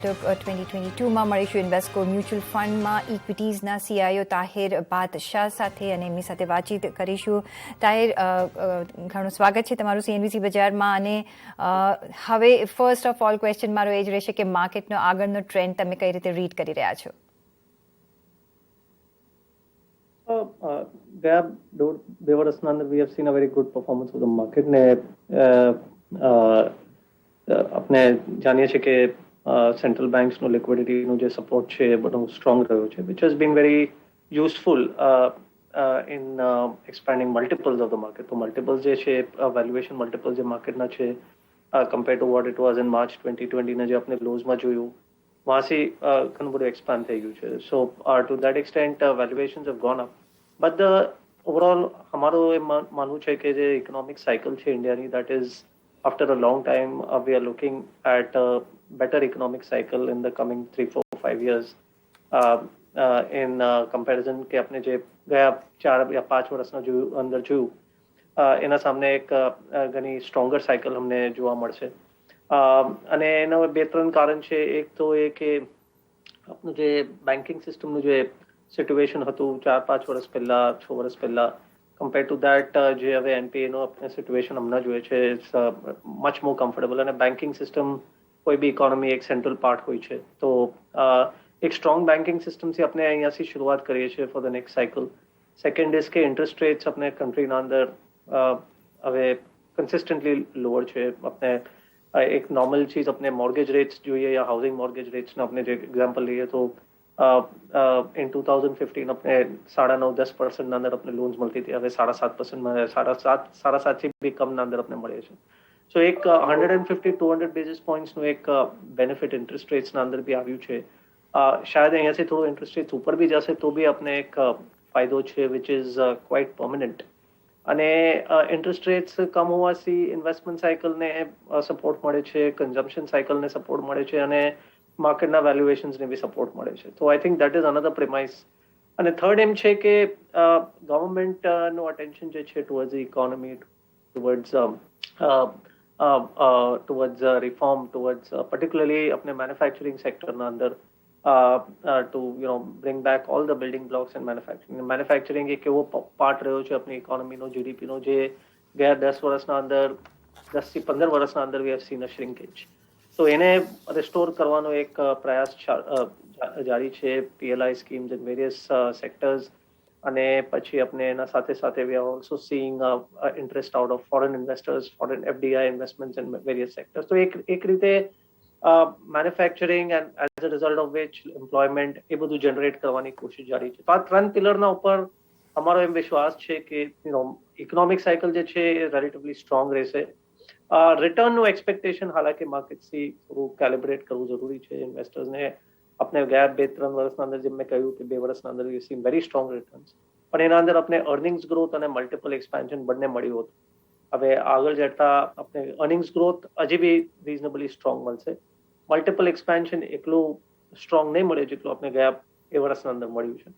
2022માં મળીશું ઇન્વેસ્કો મ્યુચ્યુઅલ ફંડમાં ઇક્વિટીઝના સીઆઈઓ તાહિર બાદશાહ સાથે અને એમની સાથે વાતચીત કરીશું. તાહિર, ઘણું સ્વાગત છે તમારું સીએનબીસી બજારમાં. અને હવે ફર્સ્ટ ઓફ ઓલ ક્વેશ્ચન મારો એ જ રહેશે કે માર્કેટનો આગળનો ટ્રેન્ડ તમે કઈ રીતે રીડ કરી રહ્યા છો? ગયા બે વર્ષના અંદર we have seen a very good performance of the market ને આપણે જાણીએ છીએ કે સેન્ટ્રલ બેંક્સનો લિક્વિડિટીનો જે સપોર્ટ છે એ બધો સ્ટ્રોંગ રહ્યો છે, which has been very useful in એક્સપેન્ડિંગ મલ્ટિપલ્સ of the market. તો મલ્ટિપલ્સ જે છે વેલ્યુએશન મલ્ટિપલ્સ જે માર્કેટના છે compare to what it was in March 2020 જે આપણે લોઝમાં જોયું વહાંથી ઘણું બધું એક્સપાન્ડ થઈ ગયું છે. So to that extent valuations have gone up, but the overall અમારું એ માનવું છે કે જે ઇકોનોમિક સાયકલ છે ઇન્ડિયાની, that is after a long time we are looking at a better economic cycle in the coming 3, 4, 5 years in comparison કે આપણે જે ગયા 4 या 5 વર્ષના અંદર જોયું એના સામે એક ઘણી સ્ટ્રોંગર સાયકલ અમને જોવા મળશે. અને એના બે ત્રણ કારણ છે. એક તો એ કે આપણું જે બેન્કિંગ સિસ્ટમનું જે સિચ્યુએશન હતું 4-5 વર્ષ પહેલા 6 વર્ષ પહેલા કમ્પેર ટુ દેટ જે હવે એનપીએનો સિચ્યુએશન હમણાં જોઈએ છે ઇટ્સ મચ મોર કમ્ફર્ટેબલ. અને બેન્કિંગ સિસ્ટમ કોઈ બી ઇકોનોમી એક સેન્ટ્રલ પાર્ટ હોય છે, તો એક સ્ટ્રોંગ બેન્કિંગ સિસ્ટમથી આપણે અહીંયાથી શરૂઆત કરીએ છીએ for the next cycle. Second is કે ઇન્ટરેસ્ટ રેટ્સ આપણે કન્ટ્રીના અંદર હવે કન્સિસ્ટન્ટલી લોઅર છે. આપણે એક નોર્મલ ચીજ આપણે મોર્ગેજ રેટ્સ જોઈએ યા હાઉસિંગ મોર્ગેજ રેટ્સનો આપણે જે એક્ઝામ્પલ લઈએ તો in 2015 अपने 9.5-10% અંદર अपने લોન્સ મળતી હતી, હવે 7.5% 7.5 બી કમના અંદર આપણે મળે છે. સો એક 150-200 બેઝિસ પોઈન્ટ્સનું એક બેનિફિટ ઇન્ટરેસ્ટ રેટ્સના અંદર બી આવ્યું છે. શાયદ અહીંયાથી થોડું ઇન્ટરેસ્ટ રેટ્સ ઉપર બી જશે તો બી આપણે એક ફાયદો છે વિચ ઇઝ ક્વાઇટ પરમનન્ટ. અને ઇન્ટરેસ્ટ રેટ્સ કમ હોવાથી ઇન્વેસ્ટમેન્ટ સાયકલને સપોર્ટ મળે છે, કન્ઝમ્પશન સાયકલને સપોર્ટ મળે છે અને માર્કેટના વેલ્યુએશન્સને બી સપોર્ટ મળે છે. તો I think that is another premise. અને થર્ડ એમ છે કે ગવર્મેન્ટનું અટેન્શન જે છે towards the economy, towards reform, towards particularly આપણે મેન્યુફેક્ચરિંગ સેક્ટરના અંદર to bring back all the building blocks in manufacturing. Manufacturing એક એવો પાર્ટ રહ્યો છે આપણી ઇકોનોમીનો, જીડીપીનો, જે ગયા 10 વર્ષના અંદર 10 થી 15 વર્ષના અંદર we have seen a shrinkage. તો એને રિસ્ટોર કરવાનો એક પ્રયાસ જારી છે, PLI schemes in various sectors. અને પછી આપણે એના સાથે સાથે we are also seeing interest out of foreign investors, foreign FDI investments in various sectors. તો એક રીતે manufacturing and as a result of which employment એ બધું જનરેટ કરવાની કોશિશ જારી છે. તો આ ત્રણ પિલરના ઉપર અમારો એમ વિશ્વાસ છે કે ઇકોનોમિક સાયકલ જે છે એ રિલેટિવલી સ્ટ્રોંગ રહેશે. રિટર્નનું એક્સપેક્ટેશન હાલાકી માર્કેટથી થોડું કેલિબ્રેટ કરવું જરૂરી છે ઇન્વેસ્ટર્સને. આપણે ગયા 2-3 વર્ષના અંદર જેમ મેં કહ્યું કે 2 વર્ષના અંદર વી સીન વેરી સ્ટ્રોંગ રિટર્ન્સ, પણ એના અંદર આપણે અર્નિંગ્સ ગ્રોથ અને મલ્ટિપલ એક્સપાન્શન બંને મળ્યું હતું. હવે આગળ જતા આપણે અર્નિંગ્સ ગ્રોથ હજી બી રીઝનેબલી સ્ટ્રોંગ મળશે, મલ્ટિપલ એક્સપાન્શન એટલું સ્ટ્રોંગ નહીં મળે જેટલું આપણે ગયા 2 વર્ષના અંદર મળ્યું છે.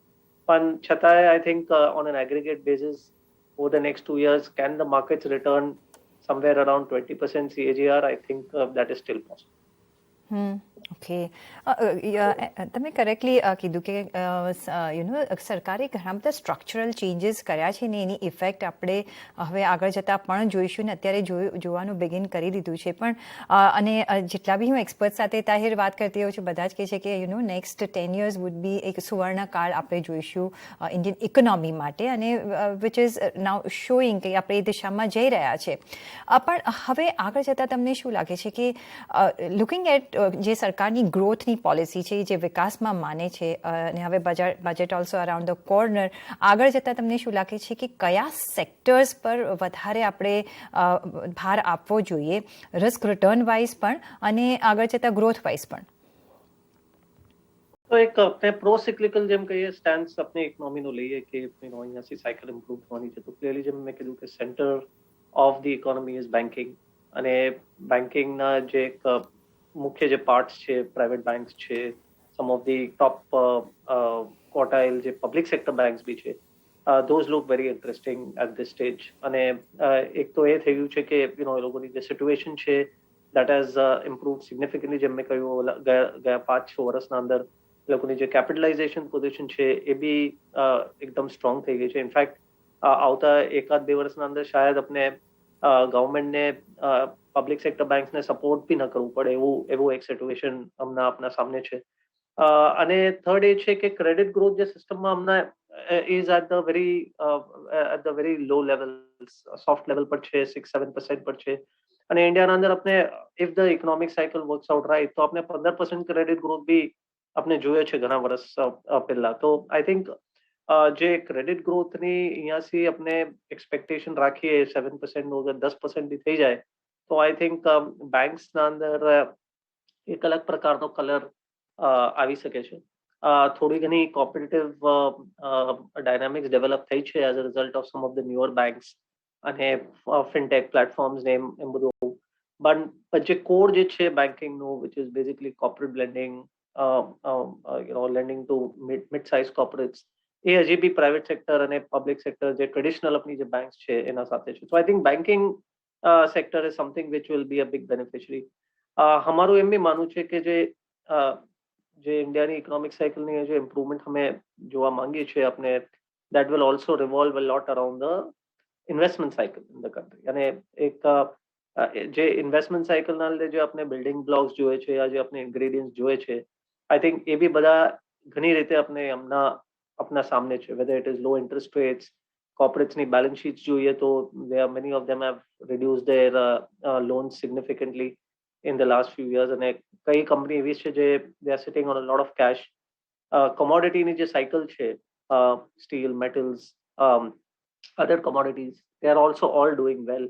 પણ છતાંય I think on an aggregate basis over the next 2 years can the markets return somewhere around 20% CAGR? I think that is still possible. Okay, તમે કરેક્ટલી કીધું કે સરકારે ઘણા બધા સ્ટ્રક્ચરલ ચેન્જીસ કર્યા છે ને એની ઇફેક્ટ આપણે હવે આગળ જતાં પણ જોઈશું ને અત્યારે જોવાનું બિગિન કરી દીધું છે. પણ અને જેટલા બી હું એક્સપર્ટ સાથે તાહિર વાત કરતી હોઉં છું બધા જ કહે છે કે નેક્સ્ટ 10 years વુડ બી એક સુવર્ણકાળ આપણે જોઈશું ઇન્ડિયન ઇકોનોમી માટે, અને વિચ ઇઝ નાઉ શોઈંગ કે આપણે એ દિશામાં જઈ રહ્યા છે. પણ હવે આગળ જતાં તમને શું લાગે છે કે લુકિંગ એટ જે સરકારની ગ્રોથની પોલિસી છે જે વિકાસમાં માને છે અને હવે budget also around the corner, આગળ જતાં તમને શું લાગે છે કે કયા સેક્ટર્સ પર વધારે આપણે ભાર આપવો જોઈએ, રિસ્ક રિટર્ન વાઇઝ પણ અને આગળ જતાં ગ્રોથ વાઇઝ પણ? તો એક આપણે પ્રો સિક્લિકલ જેમ કહીએ સ્ટેન્સ આપણે ઇકોનોમીનો લઈએ કે અહીંયાથી સાયકલ ઇમ્પ્રૂવ થવાની છે. તો ક્લિયરલી જેમ મેં કીધું કે centre of the economy is banking, અને બેન્કિંગના જે એક મુખ્ય જે પાર્ટ્સ છે પ્રાઇવેટ બેંક્સ છે, સમ ઓફ ધી ટોપ ક્વોર્ટાઇલ જે પબ્લિક સેક્ટર બેંક્સ બી છે, those look very interesting at this stage. અને એક તો એ થયું છે કે એ લોકોની જે સિચ્યુએશન છે that has improved significantly. જેમ મેં કહ્યું ગયા 5-6 વર્ષના અંદર લોકોની જે કેપિટલાઇઝેશન પોઝિશન છે એ બી એકદમ સ્ટ્રોંગ થઈ ગઈ છે. ઇનફેક્ટ આવતા 1-2 વર્ષના અંદર શાયદ આપણે ગવર્મેન્ટને પબ્લિક સેક્ટર બેંક્સને સપોર્ટ બી ન કરવું પડે એવું એક સિચ્યુએશન હમણાં આપણા સામે છે. અને થર્ડ એ છે કે ક્રેડિટ ગ્રોથ જે સિસ્ટમમાં હમણાં is at the very low levels, soft level પર છે, 6-7% પર છે. અને ઇન્ડિયાના અંદર આપણે if the economic cycle works out right તો આપણે 15% ક્રેડિટ ગ્રોથ બી આપણે જોઈએ છે ઘણા વર્ષ પહેલા. તો આઈ થિંક જે ક્રેડિટ ગ્રોથની અહીંયાથી આપણે એક્સપેક્ટેશન રાખીએ 7% નું અગર 10% બી થઈ જાય તો આઈ થિંક બેંક્સના અંદર એક અલગ પ્રકારનો કલર આવી શકે છે. થોડી ઘણી કોમ્પિટિટિવ ડાયનામિક્સ ડેવલપ થઈ છે as a result of some of the newer banks અને ફિનટેક પ્લેટફોર્મ્સ ને એમ બધું. બટ જે કોર જે છે બેન્કિંગનું which is basically corporate lending, lending to mid size corporates, એ હજી બી પ્રાઇવેટ સેક્ટર અને પબ્લિક સેક્ટર જે ટ્રેડિશનલ આપણી જે બેંક્સ છે એના સાથે છે. So I think banking sector is something which will be a big beneficiary. અમારું એમ બી માનવું છે કે જે ઇન્ડિયાની ઇકોનોમિક સાયકલની જે ઇમ્પ્રુવમેન્ટ અમે જોવા માંગીએ છીએ આપણે, that will also revolve a lot around the investment cycle in the country. અને એક જે ઇન્વેસ્ટમેન્ટ સાયકલના લીધે જે આપણે બિલ્ડિંગ બ્લોક્સ જોઈએ છે, આ જે આપણે ઇન્ગ્રેડિયન્ટ્સ જોઈએ છે, આઈ થિંક એ બી બધા ઘણી રીતે આપણે આપણા સામે છે. Whether it is low interest rates, કોર્પોરેટ્સની બેલેન્સ શીટ્સ જોઈએ તો many of them have reduce their loans significantly in the last few years. અને કઈ કંપની એવી છે જે they are sitting on a lot of cash. કોમોડિટીની જે સાયકલ છે, steel, metals, other commodities, they are also all doing well.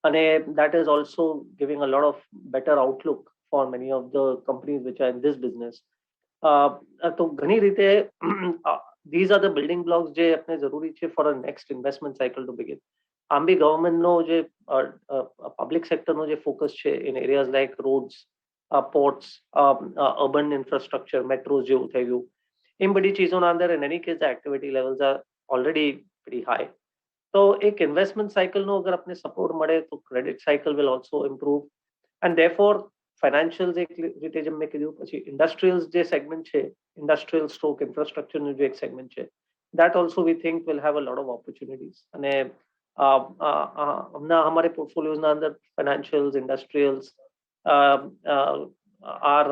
અને that is also giving a lot of better outlook for many of the companies which are in this business. તો ઘણી રીતે these are the building blocks જે આપણે જરૂરી છે for a next investment cycle to begin. આમ બી ગવર્મેન્ટનો જે public સેક્ટરનો જે ફોકસ છે in areas like roads, ports, urban infrastructure, metros જેવું થઈ ગયું, એમ બધી ચીજોના અંદર in any case activity levels are already pretty high. તો એક ઇન્વેસ્ટમેન્ટ સાયકલનો અગર આપણે સપોર્ટ મળે તો credit cycle will also improve. And therefore financials એક રીતે જેમ મેં કીધું, પછી ઇન્ડસ્ટ્રીયલ્સ જે સેગમેન્ટ છે, ઇન્ડસ્ટ્રીયલ સ્ટ્રોક ઇન્ફ્રાસ્ટ્રક્ચરનું જે એક સેગમેન્ટ છે, that also we think will have a lot of opportunities. અને હમણાં અમારે પોર્ટફોલિયોઝના અંદર financials, industrials are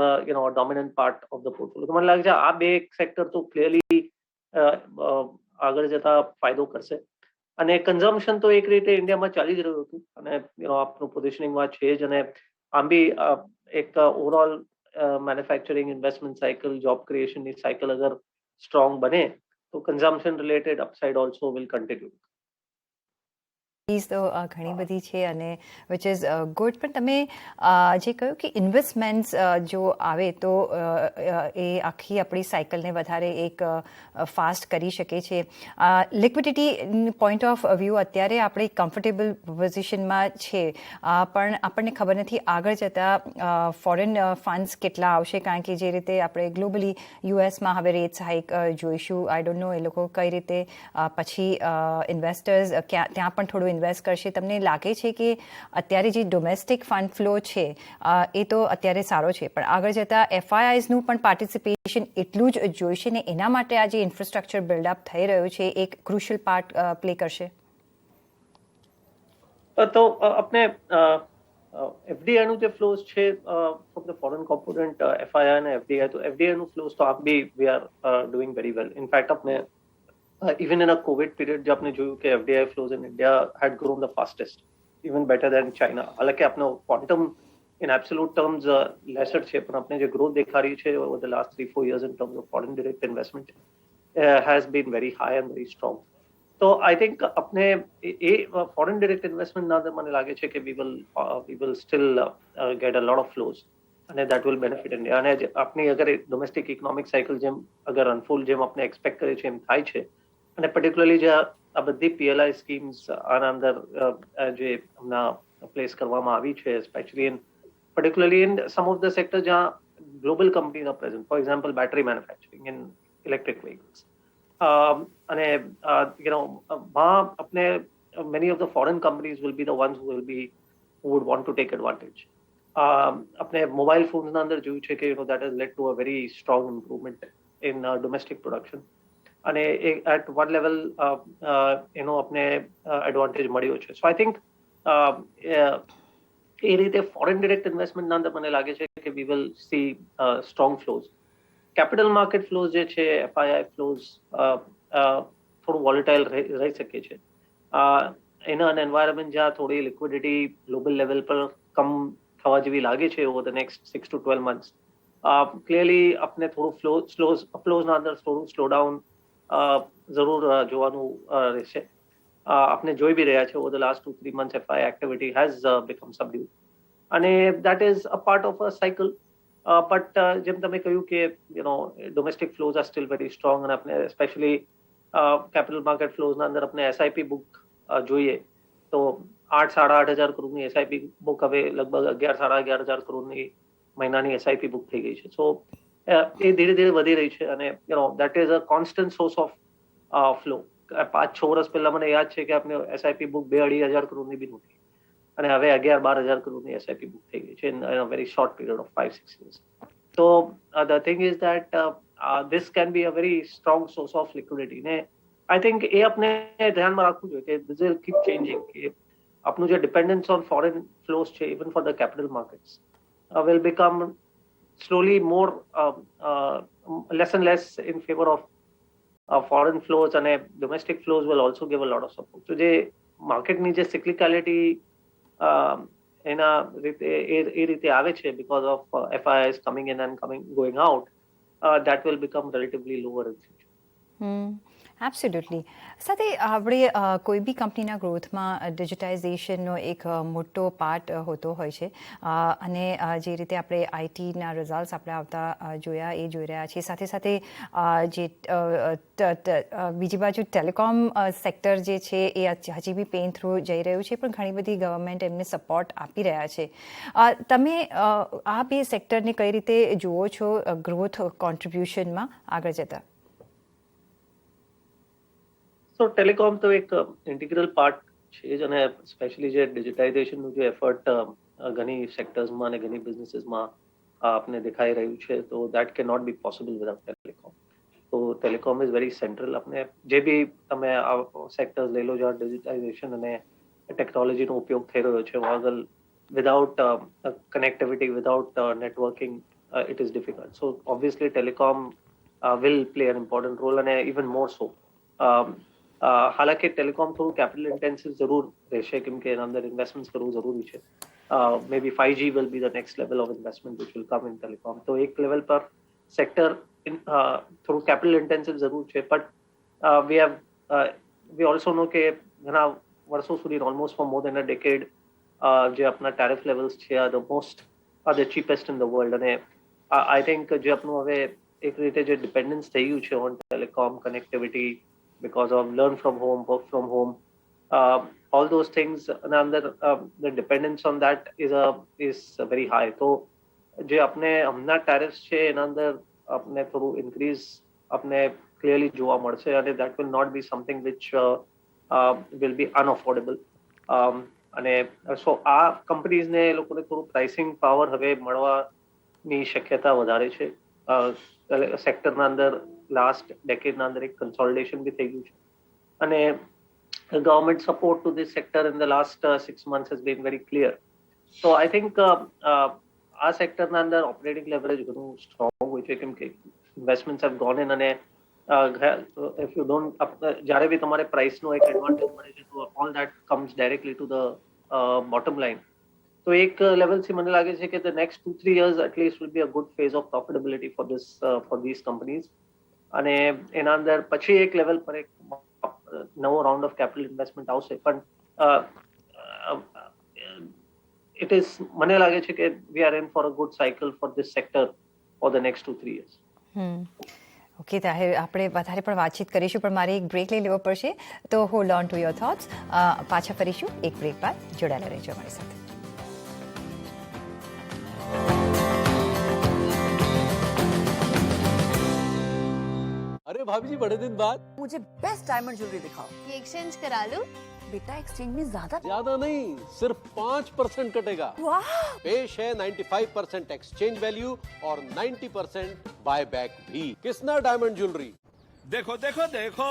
dominant part of the portfolio. તો મને લાગે છે આ બે સેક્ટર તો ક્લિયરલી આગળ જતા ફાયદો કરશે. અને કન્ઝમ્પશન તો એક રીતે ઇન્ડિયામાં ચાલી જ રહ્યું હતું અને આપણું પોઝિશનિંગમાં છે જ. અને આમ બી એક overall manufacturing, investment cycle, job ક્રિએશનની સાયકલ અગર સ્ટ્રોંગ બને તો consumption related upside also will continue. તો ઘણી બધી છે અને વિચ ઇઝ ગુડ. પણ તમે જે કહ્યું કે ઇન્વેસ્ટમેન્ટ્સ જો આવે તો એ આખી આપણી સાયકલને વધારે એક ફાસ્ટ કરી શકે છે. લિક્વિડિટી પોઈન્ટ ઓફ વ્યૂ અત્યારે આપણે કમ્ફર્ટેબલ પોઝિશનમાં છે, પણ આપણને ખબર નથી આગળ જતાં ફોરેન ફંડ્સ કેટલા આવશે, કારણ કે જે રીતે આપણે ગ્લોબલી યુએસમાં હવે રેટ્સ હાઇક જોઈશું. આઈ ડોન્ટ નો એ લોકો કઈ રીતે પછી ઇન્વેસ્ટર્સ ત્યાં પણ થોડું ઇન્વેસ્ટ કરશે. તમને લાગે છે કે અત્યારે જે ડોમેસ્ટિક ફંડ ફ્લો છે એ તો અત્યારે સારો છે, પણ આગળ જતાં એફઆઈઆઈઝનું પણ પાર્ટિસિપેશન એટલું જ જોઈશે ને એના માટે આ જે ઇન્ફ્રાસ્ટ્રક્ચર બિલ્ડઅપ થઈ રહ્યું છે એક ક્રુશિયલ પાર્ટ પ્લે કરશે? તો આપણે એફડીઆઈનું જે ફ્લોઝ છે from the foreign component, FII અને એફડીઆઈ, તો એફડીઆઈનું ફ્લોઝ તો આપ બી we are doing very well. In fact આપણે even in a COVID period, जो आपने जो कि FDI flows in India had grown the fastest, even better than China. हालांकि आपने quantum in absolute terms lesser છે, પણ આપણે જે growth દેખા રહી છે over the last 3-4 years in terms of foreign direct investment has been very high and very strong. So I think अपने ये foreign direct investment ના મને લાગે છે કે we will still get a lot of flows અને that will benefit India. અને આપની અગર ડોમેસ્ટિક ઇકોનોમિક સાયકલ જેમ અગર અનફોલ્ડ જેમ આપણે એક્સપેક્ટ કરીએ છીએ એમ થાય છે, અને પર્ટિક્યુલરલી જે આ બધી પીએલઆઈ સ્કીમ્સ આના અંદર જે હમણાં પ્લેસ કરવામાં આવી છે, specially in particularly in some of the sector જ્યાં global companies are present, for example battery manufacturing in electric vehicles. અને આપણે many of the foreign companies will be the ones who would want to take advantage. આપણે mobile ફોન્સના અંદર જોયું છે કે that has lead to a very strong improvement in domestic production અને at one level એનો આપણે એડવાન્ટેજ મળ્યો છે. સો આઈ થિંક એ રીતે ફોરેન ડિરેક્ટ ઇન્વેસ્ટમેન્ટના અંદર મને લાગે છે કે we will see strong flows. Capital market flows જે છે એફઆઈઆઈ ફ્લોઝ થોડું વોલેટાઇલ રહી શકે છે. in an environment જ્યાં થોડી લિક્વિડિટી ગ્લોબલ લેવલ પર કમ થવા જેવી લાગે છે over the next 6 to 12 months. Clearly આપણે થોડું ફ્લોઝના અંદર થોડું સ્લો ડાઉન જરૂર જોવાનું રહેશે. આપણે જોઈ બી રહ્યા છે over the last 2-3 months FI activity has become subdued અને that is a part of a cycle. But જેમ તમે કહ્યું કે domestic flows are still very strong અને આપણે સ્પેશિયલી કેપિટલ માર્કેટ ફ્લોઝના અંદર આપણે એસઆઈપી બુક જોઈએ તો 8-8.5 કરોડની એસઆઈપી બુક હવે લગભગ 11-11.5 કરોડની મહિનાની એસઆઈપી બુક થઈ ગઈ છે. સો એ ધીરે ધીરે વધી રહી છે અને that is a constant source of flow. 5-6 વર્ષ પહેલા મને યાદ છે કે આપણે એસઆઈપી બુક 2-2.5 કરોડની બી નહોતી અને હવે 11-12 કરોડની એસઆઈપી બુક થઈ ગઈ છે in a very short period of 5-6 years. So the thing is that this can be a very strong source of liquidity. ને I think એ આપણે ધ્યાનમાં રાખવું જોઈએ કે this will keep changing. કે આપણું જે dependence on foreign flows છે even for the capital markets will become slowly more less and less in favor of foreign flows and domestic flows will also give a lot of support. So જે માર્કેટની જે cyclicality એના રીતે એ રીતે આવે છે because of FIIs coming in and going out, that will become relatively lower in future. Absolutely. સાથે આપણે કોઈ બી કંપનીના ગ્રોથમાં ડિજિટાઇઝેશનનો એક મોટો પાર્ટ હોતો હોય છે અને જે રીતે આપણે આઈટીના રિઝલ્ટ્સ આપણે આવતા જોયા એ જોઈ રહ્યા છીએ. સાથે સાથે જે બીજી બાજુ ટેલિકોમ સેક્ટર જે છે એ હજી બી પેન થ્રુ જઈ રહ્યું છે પણ ઘણી બધી ગવર્મેન્ટ એમને સપોર્ટ આપી રહ્યા છે. તમે આ બે સેક્ટરને કઈ રીતે જુઓ છો ગ્રોથ કોન્ટ્રીબ્યુશનમાં આગળ જતા? સો ટેલિકોમ તો એક ઇન્ટિગ્રલ પાર્ટ છે જ અને સ્પેશિયલી જે ડિજિટાઇઝેશનનું જે એફર્ટ ઘણી સેક્ટર્સમાં અને ઘણી બિઝનેસીસમાં આપને દેખાઈ રહ્યું છે તો that can not be possible without telecom. તો ટેલિકોમ ઇઝ વેરી સેન્ટ્રલ. આપણે જે બી તમે સેક્ટર્સ લઈ લો જ્યાં ડિજિટાઇઝેશન અને ટેકનોલોજીનો ઉપયોગ થઈ રહ્યો છે આગળ without connectivity without networking it is difficult. So obviously telecom will play an important role and even more so. हालांकि टेलिकॉम थोड़ा कैपिटल इंटेंसिव जरूर રહેશે કેમ કે એના અંદર ઇન્વેસ્ટમેન્ટ કરવું જરૂરી છે. મે બી 5G will be the next level of investment which will come in telecom. તો એક લેવલ પર સેક્ટર થોડું કેપિટલ ઇન્ટેન્સિવ જરૂર છે બટ we also know કે ઘણા વર્ષો સુધી almost for more than a decade જે આપણા ટેરિફ લેવલ્સ છે are the cheapest in the world અને આઈ થિંક જે આપણું હવે એક રીતે જે ડિપેન્ડન્સ થઈ ગયું છે on telecom connectivity because of learn from home, work from home, all those things, and the dependence on that is very high. So, જે આપણે હમણાં ટેરિફ્સ છે એના અંદર આપણે થોડું ઇન્ક્રીઝ આપણે ક્લિયરલી જોવા મળશે અને that will not be something which will be unaffordable. અને સો આ કંપનીઝને એ લોકોને થોડું પ્રાઇસિંગ પાવર હવે મળવાની શક્યતા વધારે છે. સેક્ટરના અંદર લાસ્ટ ડેકેડના અંદર એક કન્સોલિડેશન બી થઈ ગયું છે અને government support two this sector in the last 6 months has been very clear. So I think આ સેક્ટરના અંદર ઓપરેટિંગ લેવરેજ ઘણું સ્ટ્રોંગ હોય છે કેમ કે ઇન્વેસ્ટમેન્ટ્સ હેવ ગોન ઇન અને ઇફ યુ ડોન્ટ જ્યારે બી તમારે પ્રાઇસનો એક એડવાન્ટેજ મળે છે તો all that comes directly to the bottom line. તો એક લેવલથી મને લાગે છે કે the next 2-3 years at least will be a good phase of profitability for these companies. અને એના અંદર પછી એક લેવલ પર એક નવો રાઉન્ડ ઓફ કેપિટલ ઇન્વેસ્ટમેન્ટ આવશે પણ ઇટ ઇઝ મને લાગે છે કે we are in for a good cycle for this sector for the next 2-3 years. Okay, Tahir, આપણે વધારે પણ વાતચીત કરીશું પણ મારે એક બ્રેક લઈ લેવો પડશે તો hold on to your thoughts. પાછા ફરીશું એક બ્રેક બાદ. જોડાયેલા રહેજો અમારી સાથે. अरे भाभी जी बड़े दिन बाद मुझे बेस्ट डायमंड ज्वेलरी दिखाओ. ये एक्सचेंज करा लूं? बेटा एक्सचेंज में ज्यादा नहीं, सिर्फ 5% कटेगा। वाह। पेश है 95% एक्सचेंज वैल्यू और 90% बाय बैक भी। Kisna diamond jewellery. देखो देखो देखो,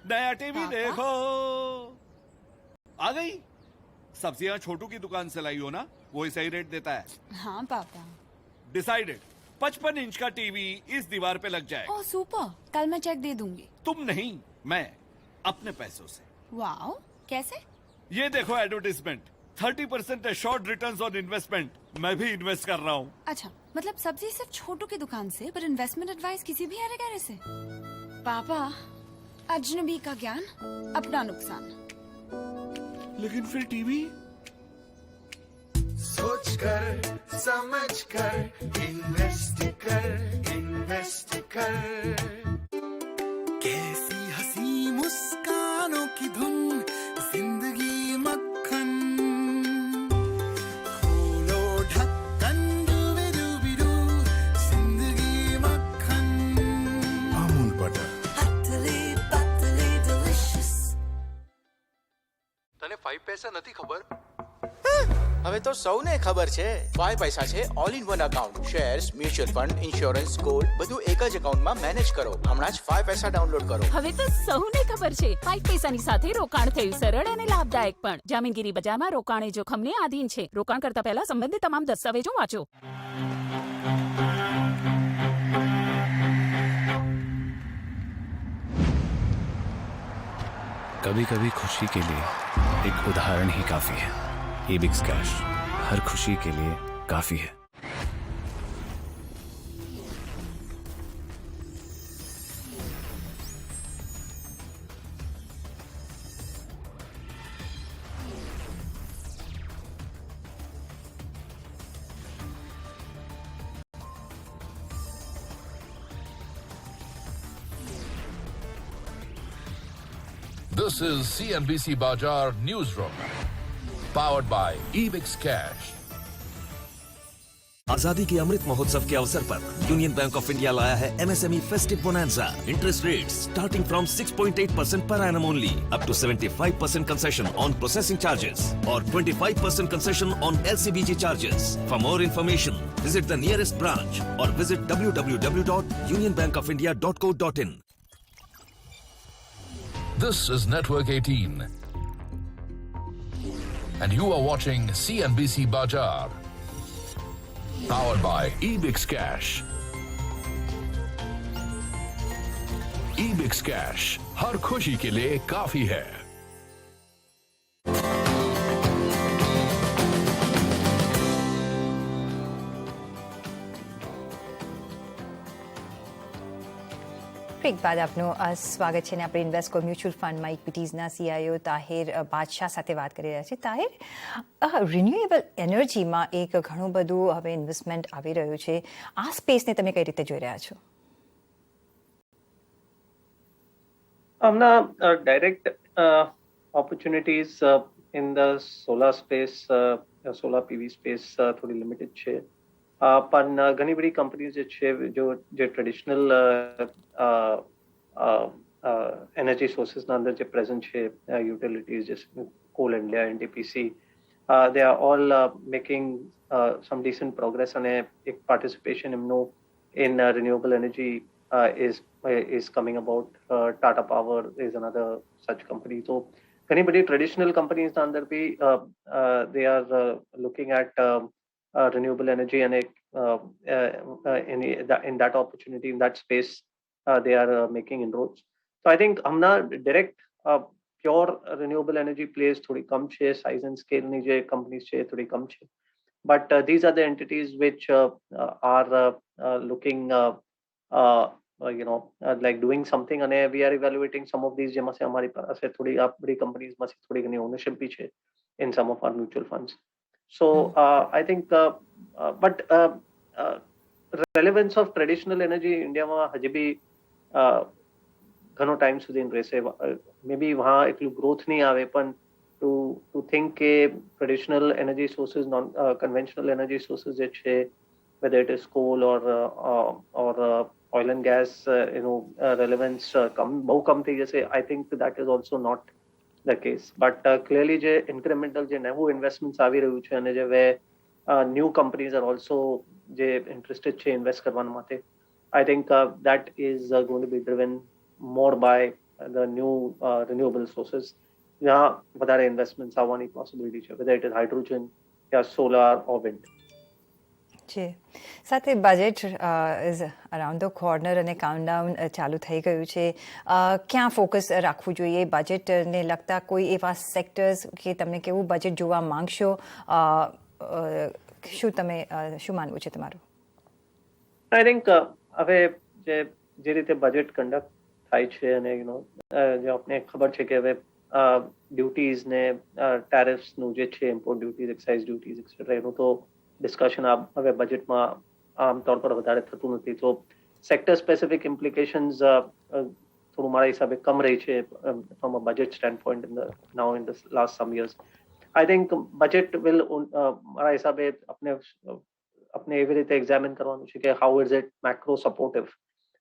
नया टीवी पापा? देखो। आ गई। सब्जियां छोटू की दुकान से लाई हो ना, वो सही रेट देता है। हाँ पापा। डिसाइडेड। 55 इंच का टीवी इस दीवार पे लग जाए। ओह सुपर, कल मैं चेक दे दूंगी। तुम नहीं, मैं अपने पैसों से। वाओ, कैसे? ये देखो advertisement, 30% assured returns on investment. मैं भी इन्वेस्ट कर रहा हूँ। अच्छा, मतलब सब्जी सिर्फ छोटू की दुकान से, पर इन्वेस्टमेंट एडवाइस किसी भी अरे गहरे से। पापा, अजनबी का ज्ञान, अपना नुकसान। लेकिन फिर टीवी। सोच कर समझ कर इन्वेस्ट कर कैसी हंसी मुस्कानों की धुन, जिंदगी मक्खन। खोलो ढक्कन, डूबी जिंदगी मक्खन। अमूल बटर, पतली पतली डिलिशियस। તને 5 પૈસા નથી ખબર? હવે તો સૌને ખબર છે 5 પૈસા છે all in one account, shares, mutual fund, insurance, gold બધું એક જ એકાઉન્ટમાં મેનેજ કરો. હમણાં જ 5 પૈસા ડાઉનલોડ કરો. હવે તો સૌને ખબર છે 5 પૈસાની સાથે રોકાણ થયું સરળ અને લાભદાયક પણ. જામીનગીરી બજારમાં રોકાણ એ જોખમને આધીન છે. રોકાણ કરતા પહેલા સંબંધિત તમામ દસ્તાવેજો વાંચો. कभी कभी खुशी के लिए एक उदाहरण ही काफी है. एबिक्स कैश हर खुशी के लिए काफी है. This is CNBC Bajar Newsroom, powered by Ebix Cash. आजादी के अमृत महोत्सव के अवसर पर यूनियन बैंक ऑफ इंडिया लाया है MSME festive bonanza. Interest rates starting from 6.8% per annum only, up to 75% concession on processing charges or 25% concession on LCBG charges. For more information, visit the nearest branch or visit www.unionbankofindia.co.in. This is Network 18, and you are watching CNBC Bajar, powered by Ebix Cash. Ebix Cash, हर खुशी के लिए काफी है. Break બાદ આપનું સ્વાગત છે ને આપણે ઇન્વેસ્કો મ્યુચ્યુઅલ ફંડમાં ઇક્વિટીઝના સીઆઈઓ તાહિર બાદશાહ સાથે વાત કરી રહ્યા છે. તાહિર, રિન્યુએબલ એનર્જીમાં એક ઘણું બધું હવે ઇન્વેસ્ટમેન્ટ આવી રહ્યું છે. આ સ્પેસને તમે કઈ રીતે જોઈ રહ્યા છો? Amna, direct opportunities in the solar space, solar PV space થોડી limited છે. પણ ઘણી બધી કંપનીઝ જે છે જે ટ્રેડિશનલ એનર્જી સોર્સિસના અંદર જે પ્રેઝન્ટ છે, યુટિલિટીઝ જે call India, NTPC, they are all making some decent progress, અને એક પાર્ટિસિપેશન એમનું in renewable energy is coming about. Tata Power is another such company. So ઘણી બધી ટ્રેડિશનલ કંપનીઝના અંદર બી they are looking at renewable energy, and in that opportunity, in that space, they are making inroads. So I think Hamna direct pure renewable energy plays थोड़ी कम છે, size and scale ની જે companies છે થોડી કમ છે. But these are the entities which are looking like doing something, and we are evaluating some of these જેમાં से हमारी पास थोड़ी बड़ी companies में से थोड़ी घनी ownership भी છે in some of our mutual funds. So I think but relevance of traditional energy India માં હજી બી ઘણો ટાઈમ સુધી રહેશે. maybe વहाँ એટલું growth નહીં આવે, પણ to think કે traditional energy sources, non conventional energy sources જે છે, whether it is coal or oil and gas, relevance बहु कम થઈ જશે. I think that is also not the case. But clearly જે incremental જે નવું investments આવી રહ્યું છે અને જે new companies are also જે interested છે invest કરવા માટે, I think that is going to be driven more by the new renewable sources. જ્યાં વધારે investments આવવાની possibility છે, whether it is hydrogen या solar or wind. જી, સાથે budget is around the corner અને કાઉન્ટડાઉન ચાલુ થઈ ગયું છે. ક્યાં ફોકસ રાખવું જોઈએ બજેટને લગતા? કોઈ એવા સેક્ટર્સ કે તમને કેવું બજેટ જોવા માંગશો? શું માનવું છે તમારું? I think હવે જે રીતે બજેટ કન્ડક્ટ થાય છે અને જે આપણે ખબર છે કે હવે ડ્યુટીઝ ને ટેરિફ્સનું જે છે, import duties, excise duties etcetera, એનું તો ડિસ્કશન હવે બજેટમાં આમતौर પર વધારે થતું નથી. તો સેક્ટર સ્પેસિફિક ઇમ્પ્લિકેશન્સ થોડું મારા હિસાબે કમ રહી છે from a budget stand point now in the last some years. I think budget will મારા હિસાબે આપણે એવી રીતે એક્ઝામિન કરવાનું છે કે how is it macro supportive,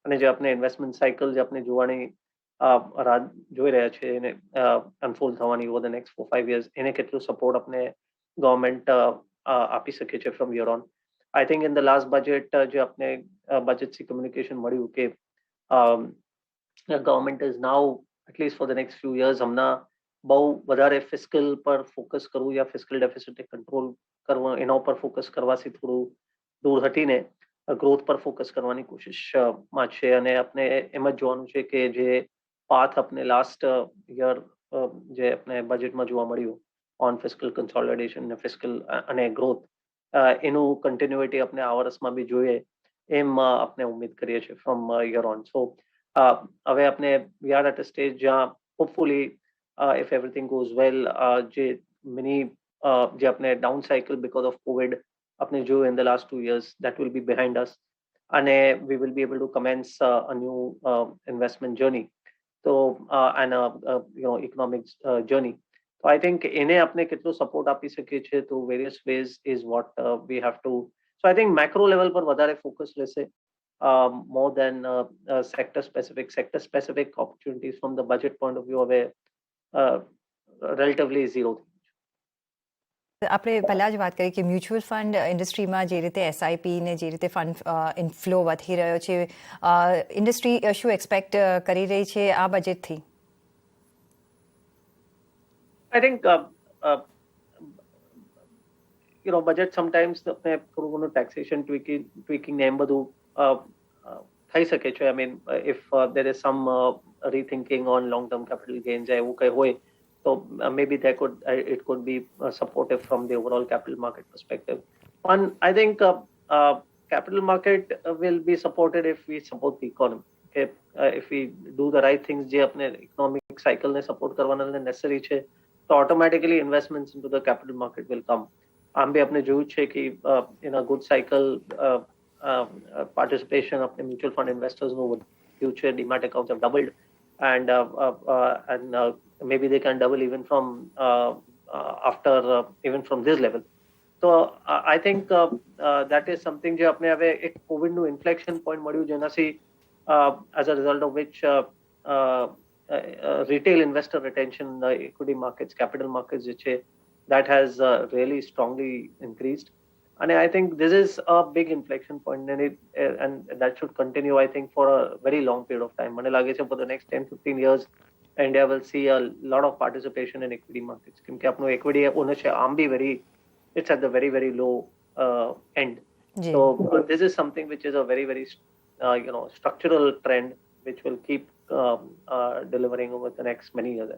અને જે આપણે ઇન્વેસ્ટમેન્ટ સાયકલ જે આપણે જોવાની રાહ જોઈ રહ્યા છે એને અનફોલ્ડ થવાની ઓવર ધ નેક્સ્ટ 4-5 years, એને કેટલું સપોર્ટ આપણે ગવર્મેન્ટ આપી શકે છે from year on. I think in the last budget જે આપણે બજેટથી કમ્યુનિકેશન મળ્યું કે government is now at least for the next few years હમણાં બહુ વધારે ફિસ્કલ પર ફોકસ કરવું યા ફિસ્કલ ડેફિસિટને કંટ્રોલ કરવું, એના ઉપર ફોકસ કરવાથી થોડું દૂર હટીને ગ્રોથ પર ફોકસ કરવાની કોશિશમાં છે. અને આપણે એમ જ જોવાનું છે કે જે પાથ આપણે લાસ્ટ યર જે આપણે બજેટમાં જોવા મળ્યું ઓન ફિસ્કલ કન્સોલિડેશન ને ફિસ્કલ અને ગ્રોથ, એનું કન્ટિન્યુટી આપણે આ વર્ષમાં બી જોઈએ એમ આપણે ઉમ્મીદ કરીએ છીએ ફ્રોમ યર ઓન. સો હવે આપણે we are at a stage જ્યાં hopefully if everything goes well, જે મિની જે આપણે down cycle because of Covid આપણે જોયું in the last 2 years, that will be behind us, અને we will be able to commence a new investment journey, so and economic journey. So I think એને આપણે કેટલો support આપી શકીએ છીએ તો various ways is what we have to. So I think macro level પર વધારે ફોકસ રહેશે more than sector specific opportunities from the budget point of view હવે relatively zero. આપણે પહેલાં જ વાત કરી કે મ્યુચ્યુઅલ ફંડ ઇન્ડસ્ટ્રીમાં જે રીતે એસઆઈપી ને જે રીતે ફંડ ઇનફ્લો વધી રહ્યો છે, ઇન્ડસ્ટ્રી શું એક્સપેક્ટ કરી રહી છે આ બજેટથી? I think budget sometimes આપણે થોડું ઘણું taxation tweaking ને એમ બધું થઈ શકે છે. I mean if there is some rethinking on long term capital gains એવું કંઈ હોય, so maybe it could be supportive from the overall capital market perspective. One, I think capital market will be supported if we support the economy. Okay, if we do the right things, જે આપણે economic cycle ને support કરવાના necessary છે, so automatically investments into the capital market will come. આમ બી આપણે જોયું છે કે in a good cycle participation of the mutual fund investors નું વધ્યું છે, demat accounts have doubled, and maybe they can double even from after even from this level. So I think that is something જે આપણે હવે એક કોવિડનું inflection point મળ્યું જેનાથી as a result of which retail investor retention, equity markets, capital markets જે છે, that has really strongly increased. And I think this is a big inflection point, and that should continue, I think, for a very long period of time. મને લાગે છે for the next 10-15 years India will see a lot of participation in equity markets. કેમકે આપણું equity ownership આમ બી it's at the very, very low end. So this is something which is a very, very structural trend which will keep delivering over the next many years.